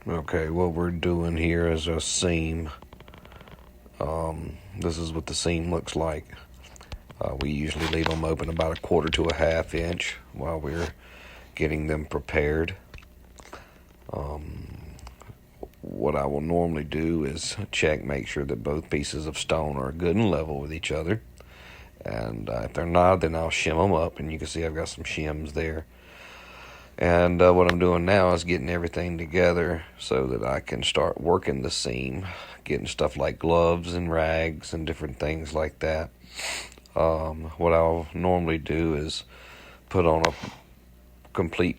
Okay, what we're doing here is a seam. This is what the seam looks like. We usually leave them open about a quarter to a half inch while we're getting them prepared. What I will normally do is make sure that both pieces of stone are good and level with each other. And if they're not, then I'll shim them up, and you can see I've got some shims there. And what I'm doing now is getting everything together so that I can start working the seam, getting stuff like gloves and rags and different things like that. What I'll normally do is put on a complete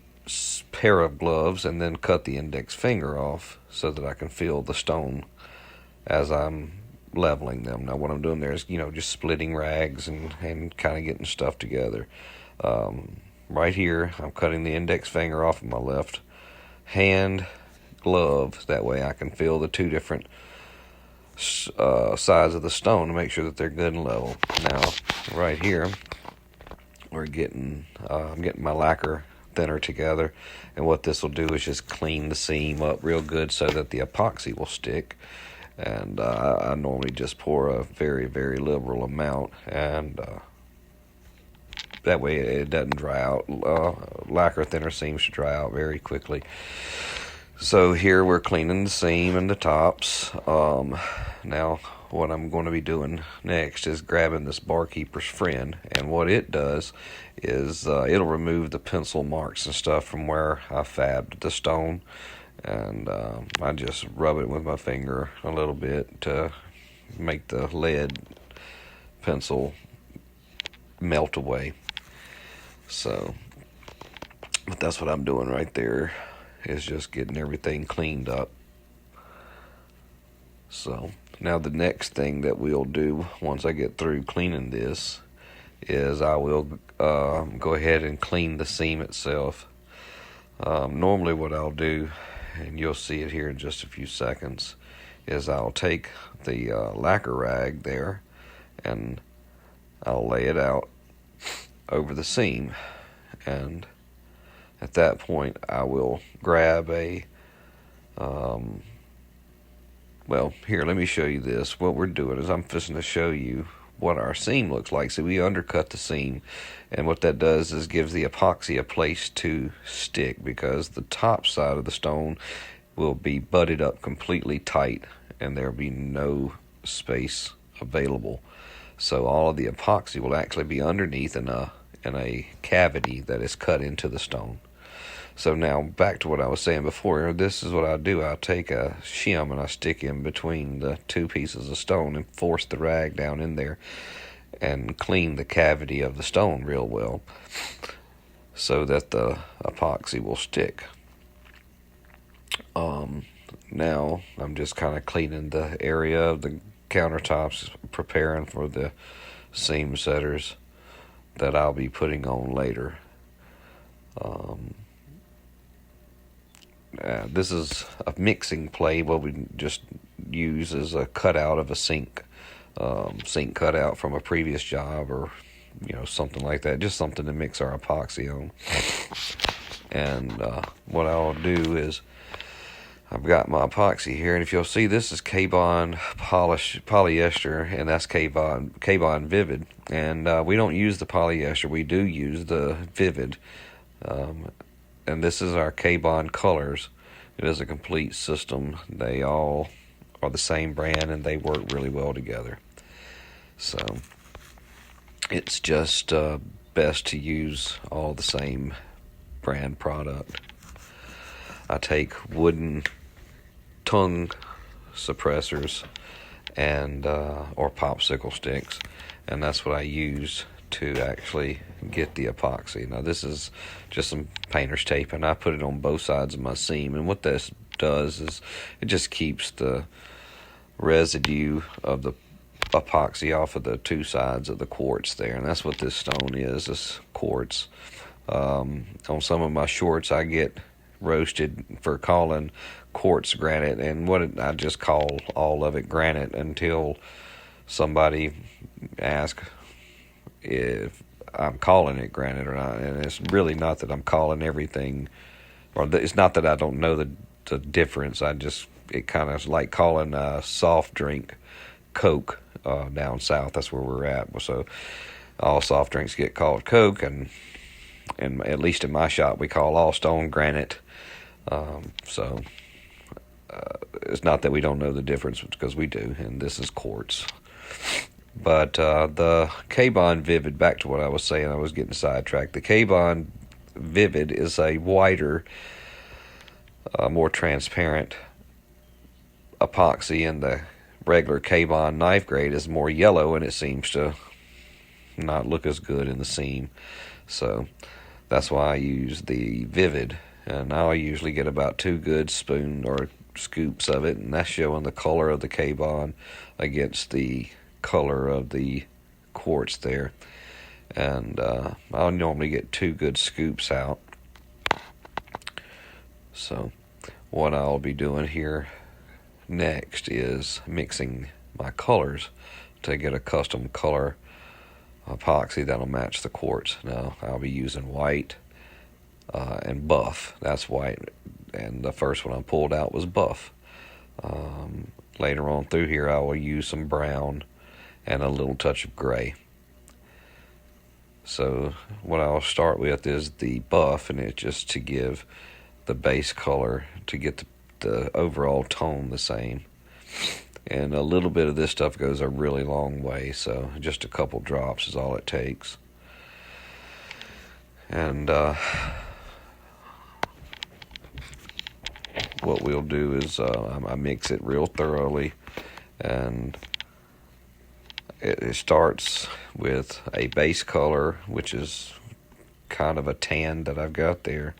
pair of gloves and then cut the index finger off so that I can feel the stone as I'm leveling them. Now what I'm doing there is, just splitting rags and kind of getting stuff together. Right here, I'm cutting the index finger off of my left hand glove. That way I can feel the two different sides of the stone to make sure that they're good and level. Now, right here, I'm getting my lacquer thinner together, and what this will do is just clean the seam up real good so that the epoxy will stick. And I normally just pour a very, very liberal amount, and that way it doesn't dry out. Lacquer thinner seems to dry out very quickly. So here we're cleaning the seam and the tops. Now what I'm going to be doing next is grabbing this barkeeper's friend, and what it does is it'll remove the pencil marks and stuff from where I fabbed the stone, and I just rub it with my finger a little bit to make the lead pencil melt away. So, but that's what I'm doing right there, is just getting everything cleaned up. So, now the next thing that we'll do once I get through cleaning this is I will go ahead and clean the seam itself. Normally what I'll do, and you'll see it here in just a few seconds, is I'll take the lacquer rag there and I'll lay it out over the seam, and at that point I will grab well, here, let me show you this. What we're doing is I'm fixing to show you what our seam looks like. So we undercut the seam, and what that does is gives the epoxy a place to stick, because the top side of the stone will be butted up completely tight and there'll be no space available. So all of the epoxy will actually be underneath in a cavity that is cut into the stone. So now back to what I was saying before. This is what I do. I take a shim and I stick in between the two pieces of stone and force the rag down in there and clean the cavity of the stone real well so that the epoxy will stick. Now I'm just kind of cleaning the area of the countertops, preparing for the seam setters that I'll be putting on later. This is a mixing plate. What we just use is a cutout of a sink cutout from a previous job, or something like that. Just something to mix our epoxy on. And what I'll do is I've got my epoxy here, and if you'll see, this is K-Bond polyester, and that's K-Bond Vivid. And we don't use the polyester. We do use the Vivid. And this is our K-Bond colors. It is a complete system. They all are the same brand, and they work really well together. So it's just best to use all the same brand product. I take wooden tongue suppressors and or popsicle sticks, and that's what I use to actually get the epoxy. Now this is just some painter's tape, and I put it on both sides of my seam, and what this does is it just keeps the residue of the epoxy off of the two sides of the quartz there, and that's what this stone is, this quartz. On some of my shorts I get roasted for calling quartz granite, and I just call all of it granite until somebody asks if I'm calling it granite or not. And it's really not that I'm calling everything, or it's not that I don't know the the difference. It kind of like calling a soft drink Coke down south. That's where we're at. So all soft drinks get called Coke, and at least in my shop we call all stone Granite. So it's not that we don't know the difference, because we do, and this is quartz. But the K-Bond Vivid, back to what I was saying, I was getting sidetracked. The K-Bond Vivid is a whiter, more transparent epoxy, and the regular K-Bond knife grade is more yellow, and it seems to not look as good in the seam. So that's why I use the Vivid, and I'll usually get about 2 good spoon or scoops of it, and that's showing the color of the K-Bond against the color of the quartz there. And I'll normally get 2 good scoops out. So what I'll be doing here next is mixing my colors to get a custom color epoxy that'll match the quartz. Now I'll be using white and buff. That's white, and the first one I pulled out was buff. Later on through here I will use some brown and a little touch of gray. So what I'll start with is the buff, and it's just to give the base color, to get the overall tone the same. And a little bit of this stuff goes a really long way, so just a couple drops is all it takes. And what we'll do is I mix it real thoroughly, and it starts with a base color, which is kind of a tan that I've got there,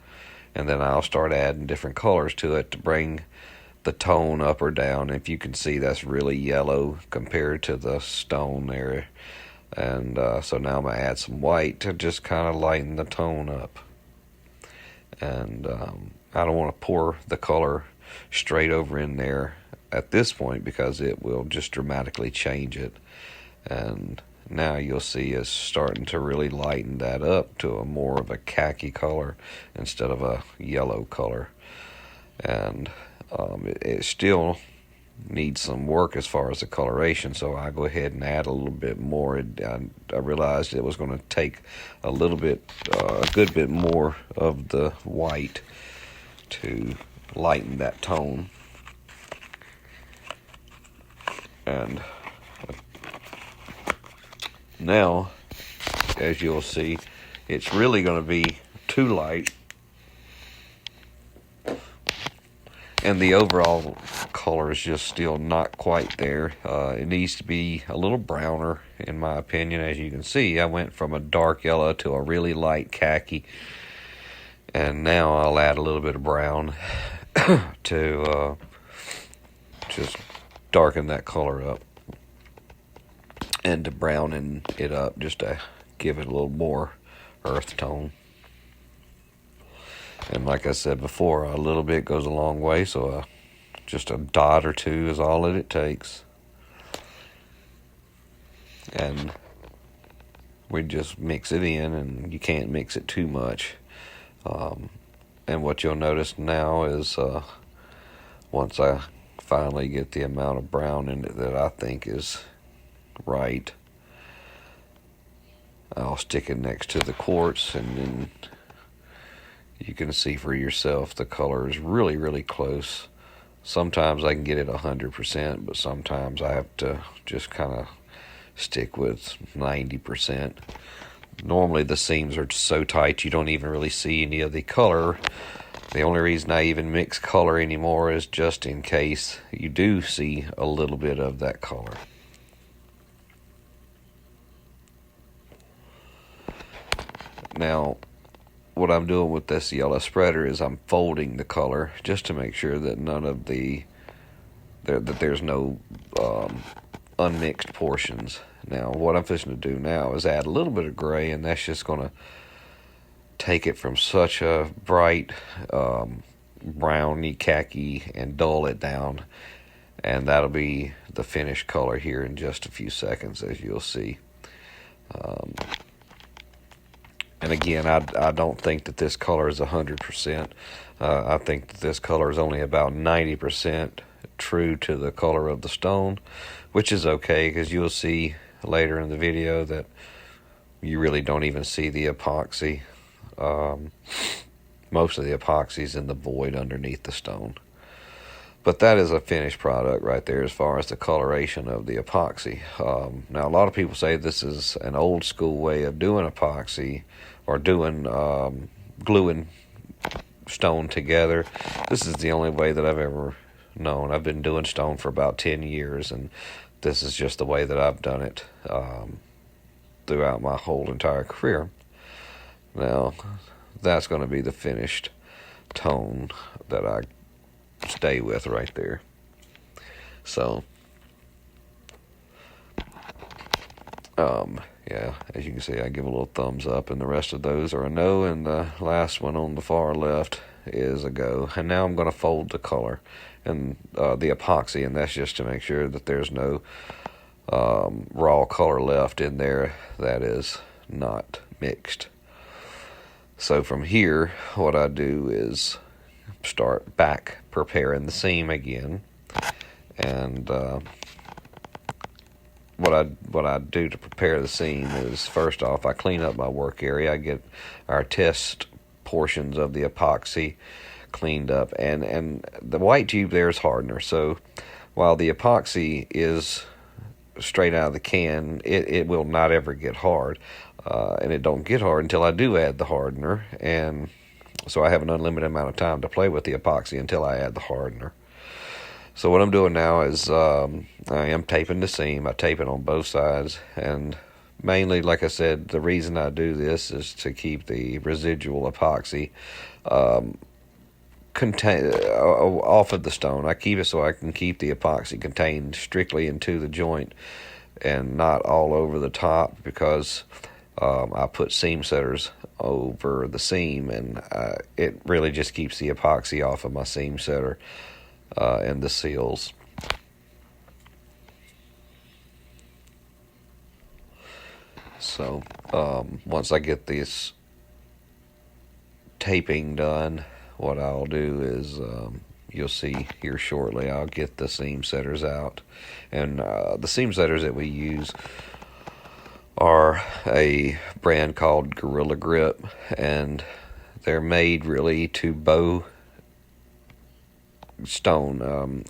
and then I'll start adding different colors to it to bring the tone up or down. If you can see, that's really yellow compared to the stone there, and so now I'm going to add some white to just kind of lighten the tone up. And I don't want to pour the color straight over in there at this point, because it will just dramatically change it. And now you'll see it's starting to really lighten that up to a more of a khaki color instead of a yellow color. And it still needs some work as far as the coloration, so I go ahead and add a little bit more. I realized it was going to take a little bit, a good bit more of the white to lighten that tone. And now, as you'll see, it's really going to be too light, and the overall color is just still not quite there. It needs to be a little browner, in my opinion. As you can see, I went from a dark yellow to a really light khaki, and now I'll add a little bit of brown to just darken that color up, and to brownen it up just to give it a little more earth tone. And like I said before, a little bit goes a long way, so just a dot or two is all that it takes. And we just mix it in, and you can't mix it too much. And what you'll notice now is once I finally get the amount of brown in it that I think is right, I'll stick it next to the quartz, and then you can see for yourself the color is really, really close. Sometimes I can get it 100%, but sometimes I have to just kind of stick with 90%. Normally the seams are so tight you don't even really see any of the color. The only reason I even mix color anymore is just in case you do see a little bit of that color. Now, what I'm doing with this yellow spreader is I'm folding the color just to make sure that none of that there's no unmixed portions. Now, what I'm fixing to do now is add a little bit of gray, and that's just going to take it from such a bright browny khaki and dull it down, and that'll be the finished color here in just a few seconds, as you'll see. And again, I don't think that this color is 100%. I think that this color is only about 90% true to the color of the stone, which is okay, because you'll see later in the video that you really don't even see the epoxy. Most of the epoxy is in the void underneath the stone. But that is a finished product right there as far as the coloration of the epoxy. Now, a lot of people say this is an old school way of doing epoxy, or doing gluing stone together. This is the only way that I've ever known. I've been doing stone for about 10 years, and this is just the way that I've done it throughout my whole entire career. Now, that's going to be the finished tone that I stay with right there. So yeah, as you can see, I give a little thumbs up, and the rest of those are a no, and the last one on the far left is a go. And now I'm going to fold the color and the epoxy, and that's just to make sure that there's no raw color left in there that is not mixed. So from here, what I do is start back preparing the seam again, and what I do to prepare the seam is, first off, I clean up my work area. I get our test portions of the epoxy cleaned up, and the white tube there is hardener. So while the epoxy is straight out of the can, it will not ever get hard, and it don't get hard until I do add the hardener. And so I have an unlimited amount of time to play with the epoxy until I add the hardener. So what I'm doing now is I am taping the seam. I tape it on both sides, and mainly, like I said, the reason I do this is to keep the residual epoxy off of the stone. I keep it so I can keep the epoxy contained strictly into the joint and not all over the top, because I put seam setters over the seam, and it really just keeps the epoxy off of my seam setter and the seals. So once I get this taping done, what I'll do is, you'll see here shortly, I'll get the seam setters out. And the seam setters that we use are a brand called Gorilla Grip, and they're made really to bow stone.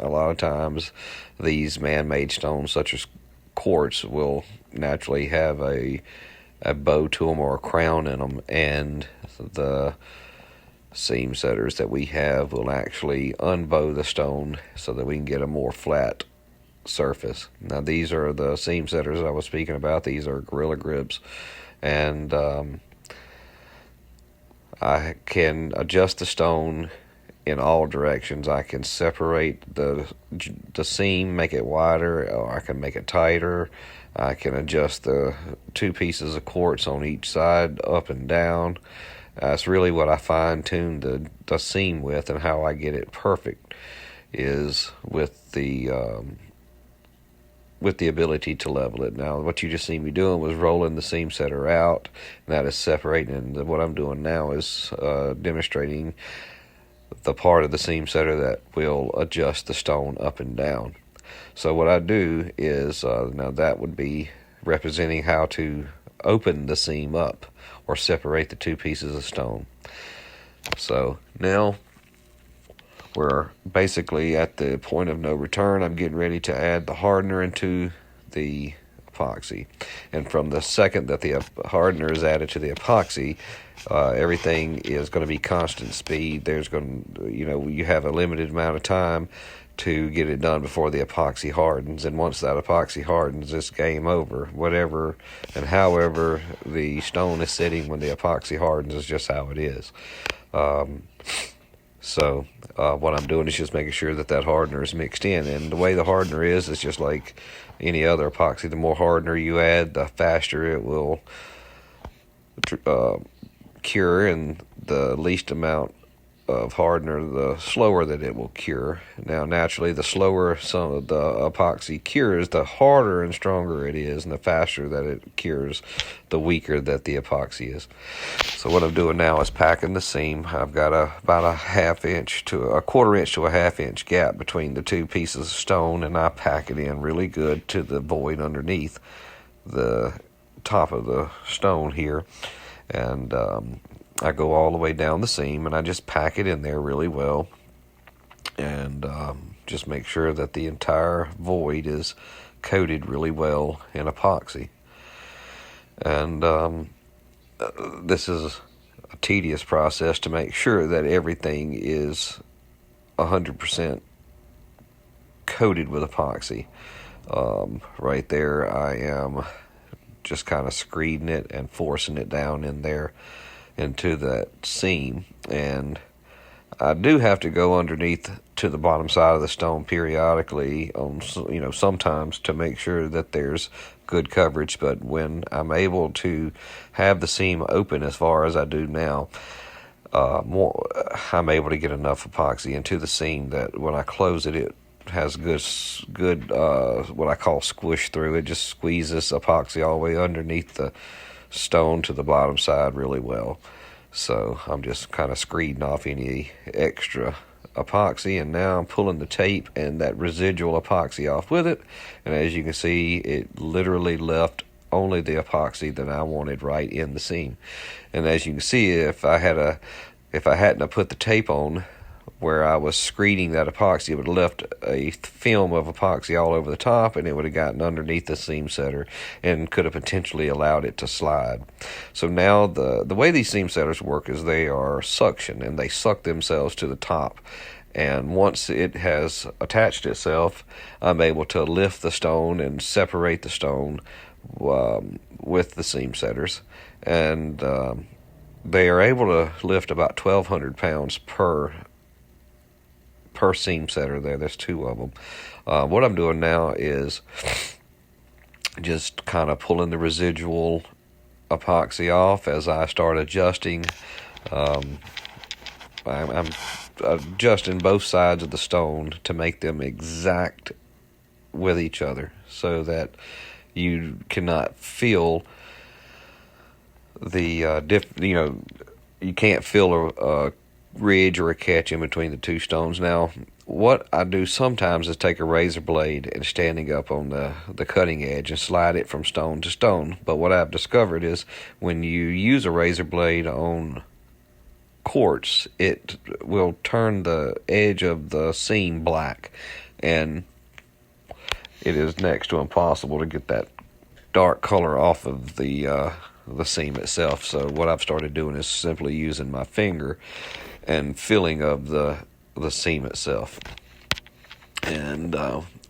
A lot of times these man-made stones, such as quartz, will naturally have a bow to them or a crown in them, and the seam setters that we have will actually unbow the stone so that we can get a more flat surface. Now, these are the seam setters I was speaking about. These are Gorilla Grips, and I can adjust the stone in all directions. I can separate the seam, make it wider, or I can make it tighter. I can adjust the two pieces of quartz on each side up and down. It's really what I fine-tune the seam with, and how I get it perfect is with the ability to level it. Now, what you just seen me doing was rolling the seam setter out, and that is separating. And what I'm doing now is demonstrating the part of the seam setter that will adjust the stone up and down. So what I do is, now that would be representing how to open the seam up or separate the two pieces of stone. So now we're basically at the point of no return. I'm getting ready to add the hardener into the epoxy, and from the second that the hardener is added to the epoxy, everything is going to be constant speed. There's going to, you have a limited amount of time to get it done before the epoxy hardens, and once that epoxy hardens, it's game over. Whatever and however the stone is sitting when the epoxy hardens is just how it is. So what I'm doing is just making sure that hardener is mixed in, and the way the hardener is just like any other epoxy. The more hardener you add, the faster it will cure, and the least amount of hardener, the slower that it will cure. Now, naturally, the slower some of the epoxy cures, the harder and stronger it is, and the faster that it cures, the weaker that the epoxy is. So what I'm doing now is packing the seam. I've got about a ½ inch to a ½ inch to a ½ inch gap between the two pieces of stone, and I pack it in really good to the void underneath the top of the stone here. And I go all the way down the seam, and I just pack it in there really well, and just make sure that the entire void is coated really well in epoxy. And this is a tedious process to make sure that everything is 100% coated with epoxy. Right there, I am just kind of screeding it and forcing it down in there into that seam. And I do have to go underneath to the bottom side of the stone periodically on, sometimes, to make sure that there's good coverage. But when I'm able to have the seam open as far as I do now, I'm able to get enough epoxy into the seam that when I close it, it has good what I call squish through. It just squeezes epoxy all the way underneath the stone to the bottom side really well. So I'm just kind of screeding off any extra epoxy, and now I'm pulling the tape and that residual epoxy off with it. And as you can see, it literally left only the epoxy that I wanted right in the seam. And as you can see, if I hadn't have put the tape on where I was screeding that epoxy, it would have left a film of epoxy all over the top, and it would have gotten underneath the seam setter and could have potentially allowed it to slide. So now the way these seam setters work is they are suction, and they suck themselves to the top. And once it has attached itself, I'm able to lift the stone and separate the stone with the seam setters. And they are able to lift about 1,200 pounds per seam setter there. There's two of them. What I'm doing now is just kind of pulling the residual epoxy off as I start adjusting. I'm adjusting both sides of the stone to make them exact with each other, so that you cannot feel the you can't feel a ridge or a catch in between the two stones. Now, what I do sometimes is take a razor blade and standing up on the cutting edge and slide it from stone to stone. But what I've discovered is when you use a razor blade on quartz, it will turn the edge of the seam black, and it is next to impossible to get that dark color off of the seam itself. So what I've started doing is simply using my finger and filling of the seam itself. And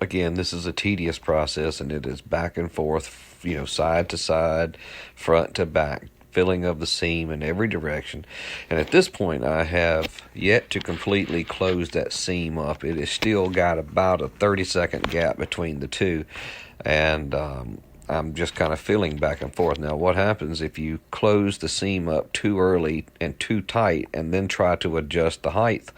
again, this is a tedious process, and it is back and forth, side to side, front to back, filling of the seam in every direction. And at this point, I have yet to completely close that seam up. It has still got about a 30-second gap between the two, and I'm just kind of filling back and forth. Now, what happens if you close the seam up too early and too tight and then try to adjust the height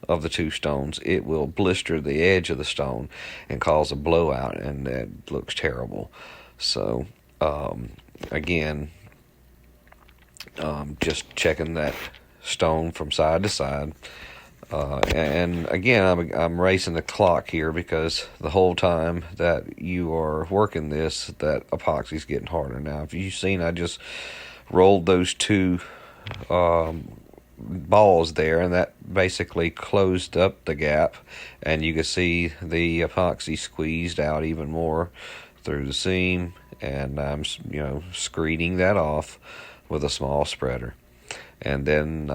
of the two stones? It will blister the edge of the stone and cause a blowout, and that looks terrible. So, again, just checking that stone from side to side. And again, I'm racing the clock here, because the whole time that you are working this, that epoxy's getting harder. Now, if you've seen, I just rolled those two balls there, and that basically closed up the gap, and you can see the epoxy squeezed out even more through the seam, and I'm screeding that off with a small spreader. And then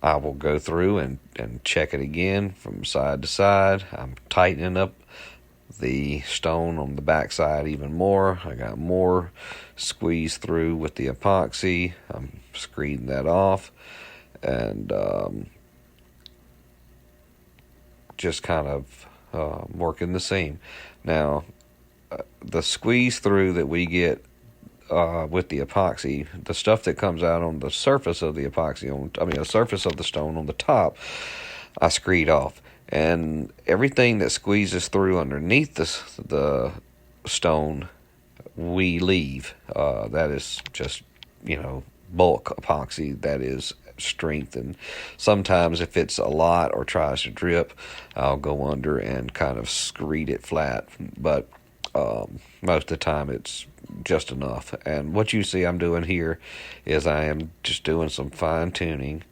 I will go through and check it again from side to side. I'm tightening up the stone on the back side even more. I got more squeeze through with the epoxy. I'm screeding that off, and just kind of working the seam. Now, the squeeze through that we get with the epoxy, the stuff that comes out on the surface of the epoxy, the surface of the stone on the top, I screed off. And everything that squeezes through underneath the stone, we leave. That is just, bulk epoxy. That is strength. And sometimes if it's a lot or tries to drip, I'll go under and kind of screed it flat. But most of the time it's just enough. And what you see I'm doing here is I am just doing some fine tuning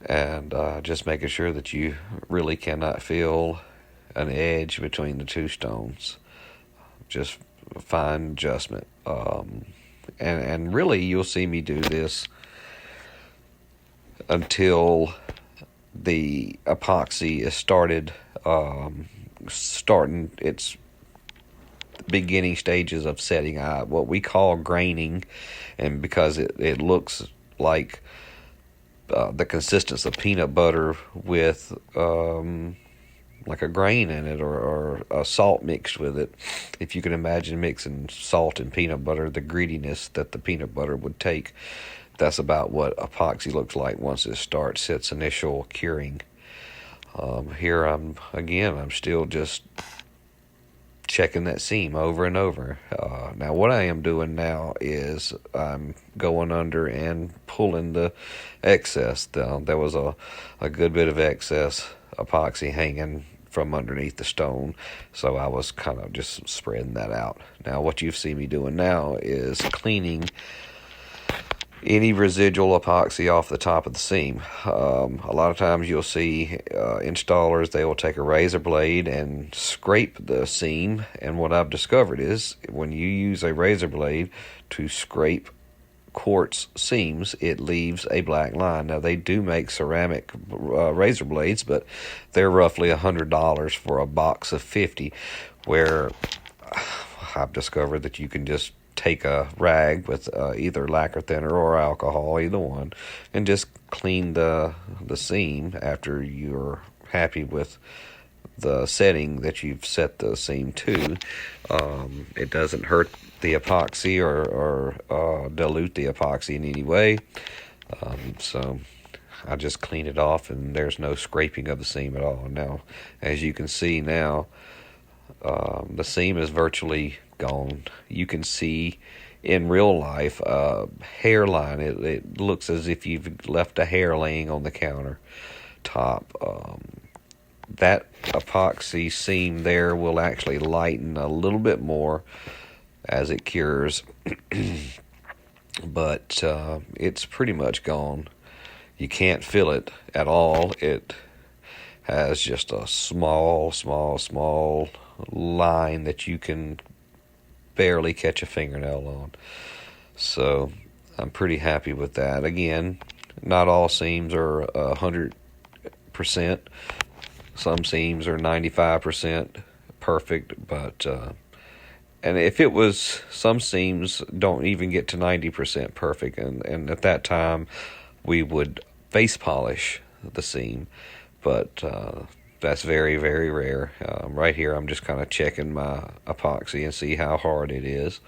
and just making sure that you really cannot feel an edge between the two stones. Just fine adjustment. And really you'll see me do this until the epoxy is starting its beginning stages of setting out, what we call graining, and because it looks like the consistency of peanut butter with like a grain in it, or a salt mixed with it. If you can imagine mixing salt and peanut butter, the grittiness that the peanut butter would take, that's about what epoxy looks like once it starts its initial curing. Here I'm still just checking that seam over and over. Now what I am doing now is I'm going under and pulling the excess down. There was a good bit of excess epoxy hanging from underneath the stone, so I was kind of just spreading that out. Now what you see me doing now is cleaning any residual epoxy off the top of the seam. A lot of times you'll see installers, they will take a razor blade and scrape the seam, and what I've discovered is when you use a razor blade to scrape quartz seams, it leaves a black line. Now they do make ceramic razor blades, but they're roughly $100 for a box of 50, where I've discovered that you can just take a rag with either lacquer thinner or alcohol, either one, and just clean the seam after you're happy with the setting that you've set the seam to. It doesn't hurt the epoxy or dilute the epoxy in any way. So I just clean it off, and there's no scraping of the seam at all. Now, as you can see now, the seam is virtually gone. You can see in real life hairline. It looks as if you've left a hair laying on the countertop. That epoxy seam there will actually lighten a little bit more as it cures, but it's pretty much gone. You can't feel it at all. It has just a small line that you can barely catch a fingernail on. So I'm pretty happy with that. Again, not all seams are 100%. Some seams are 95% perfect, but and if it was, some seams don't even get to 90% perfect, and at that time we would face polish the seam, but that's very, very rare. Right here I'm just kind of checking my epoxy and see how hard it is,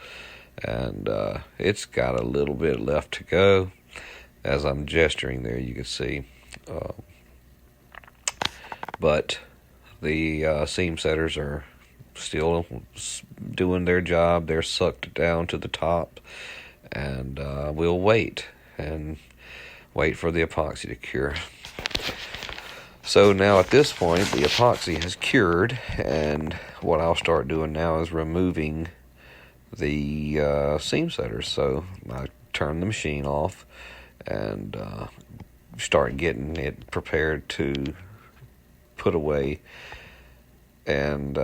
and it's got a little bit left to go. As I'm gesturing there, you can see, but the seam setters are still doing their job. They're sucked down to the top, and we'll wait for the epoxy to cure. So now at this point the epoxy has cured, and what I'll start doing now is removing the seam setters. So I turn the machine off and start getting it prepared to put away, and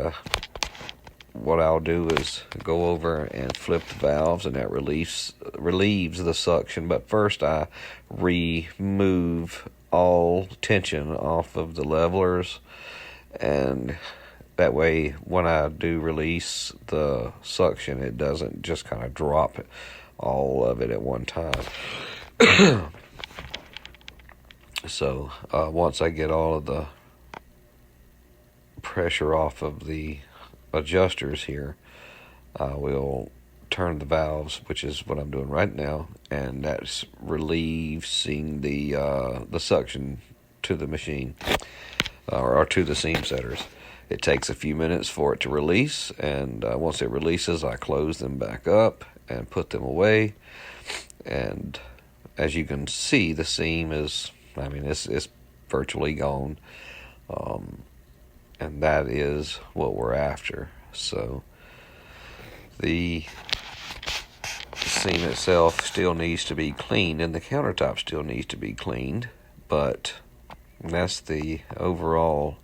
what I'll do is go over and flip the valves, and that relieves the suction. But first I remove all tension off of the levelers, and that way when I do release the suction, it doesn't just kind of drop all of it at one time. So once I get all of the pressure off of the adjusters here, I will turn the valves, which is what I'm doing right now, and that's releasing the suction to the machine, or to the seam setters. It takes a few minutes for it to release, and once it releases, I close them back up and put them away. And as you can see, the seam is, it's virtually gone, and that is what we're after. So the seam itself still needs to be cleaned, and the countertop still needs to be cleaned, but that's the overall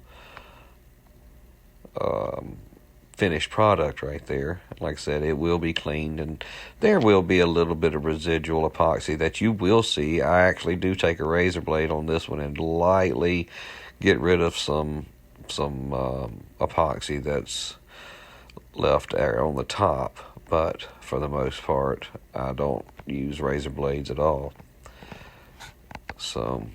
finished product right there. Like I said, it will be cleaned, and there will be a little bit of residual epoxy that you will see. I actually do take a razor blade on this one and lightly get rid of some epoxy that's left there on the top, but for the most part I don't use razor blades at all. So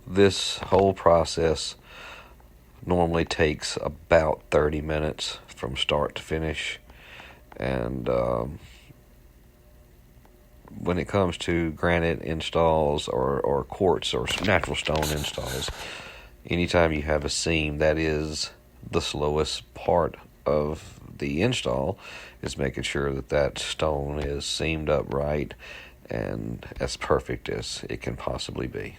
this whole process normally takes about 30 minutes from start to finish, and when it comes to granite installs or quartz or natural stone installs, anytime you have a seam, that is the slowest part of the install, is making sure that that stone is seamed up right and as perfect as it can possibly be.